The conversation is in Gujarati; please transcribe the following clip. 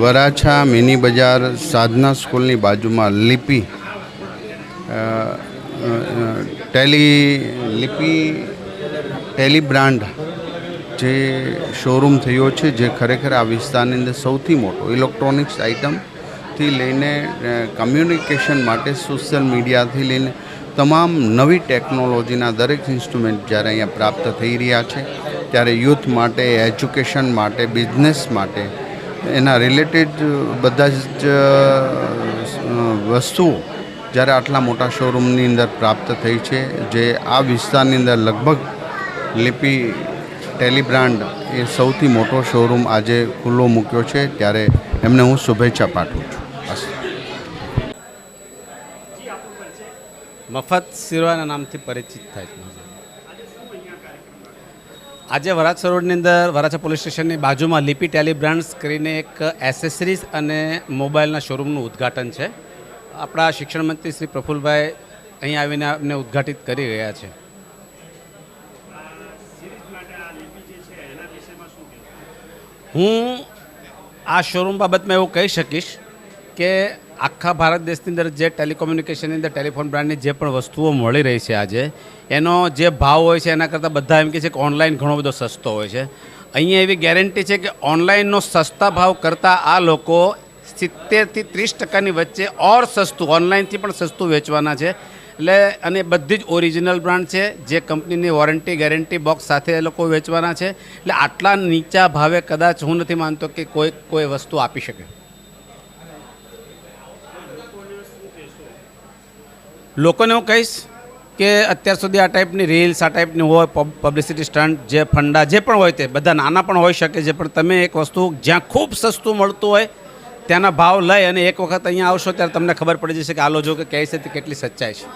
વરાછા મિની બજાર સાધના સ્કૂલની બાજુમાં લિપિ ટેલી બ્રાન્ડ જે શોરૂમ થયો છે, જે ખરેખર આ વિસ્તારની અંદર સૌથી મોટો ઇલેક્ટ્રોનિક્સ આઇટમથી લઈને કમ્યુનિકેશન માટે સોશિયલ મીડિયાથી લઈને તમામ નવી ટેકનોલોજીના દરેક ઇન્સ્ટ્રુમેન્ટ જ્યારે અહીંયા પ્રાપ્ત થઈ રહ્યા છે, ત્યારે યુથ માટે, એજ્યુકેશન માટે, બિઝનેસ માટે એના રિલેટેડ બધા જ વસ્તુઓ જ્યારે આટલા મોટા શોરૂમની અંદર પ્રાપ્ત થઈ છે, જે આ વિસ્તારની અંદર લગભગ લિપિ ટેલિબ્રાન્ડ એ સૌથી મોટો શોરૂમ આજે ખુલ્લો મૂક્યો છે, ત્યારે એમને હું શુભેચ્છા પાઠવું છું. મફત શિરવાના નામથી પરિચિત થાય છે. આજે વરાછા રોડની અંદર વરાછા પોલીસ સ્ટેશનની બાજુમાં લિપિ ટેલિબ્રાન્ડ્સ કરીને એક એસેસરીઝ અને મોબાઈલના શોરૂમનું ઉદ્ઘાટન છે. આપણા શિક્ષણ મંત્રી શ્રી પ્રફુલભાઈ અહીં આવીને અમને ઉદ્ઘાટિત કરી રહ્યા છે. હું આ શોરૂમ બાબતમાં એવું કહી શકીશ કે આખા ભારત દેશની અંદર જે ટેલિકોમ્યુનિકેશનની અંદર ટેલિફોન બ્રાન્ડની જે પણ વસ્તુઓ મળી રહી છે આજે, એનો જે ભાવ હોય છે એના કરતાં બધા એમ કહે છે કે ઓનલાઈન ઘણો બધો સસ્તો હોય છે. અહીંયા એવી ગેરંટી છે કે ઓનલાઈનનો સસ્તા ભાવ કરતાં આ લોકો 70થી 30% વચ્ચે ઓર સસ્તું, ઓનલાઈનથી પણ સસ્તું વેચવાના છે. એટલે અને બધી જ ઓરિજિનલ બ્રાન્ડ છે, જે કંપનીની વોરંટી ગેરંટી બોક્સ સાથે એ લોકો વેચવાના છે. એટલે આટલા નીચા ભાવે કદાચ હું નથી માનતો કે કોઈ વસ્તુ આપી શકે. લોકોને હું કહીશ કે અત્યાર સુધી આ ટાઈપની રીલ્સ, આ ટાઈપની હોય પબ્લિસિટી સ્ટન્ટ, જે ફંડા જે પણ હોય તે બધા નાના પણ હોઈ શકે છે, પણ તમે એક વસ્તુ જ્યાં ખૂબ સસ્તું મળતું હોય ત્યાંના ભાવ લઈ અને એક વખત અહીંયા આવશો ત્યારે તમને ખબર પડી જશે કે આ લોકો કે કહે છે તે કેટલી સચ્ચાઈ છે.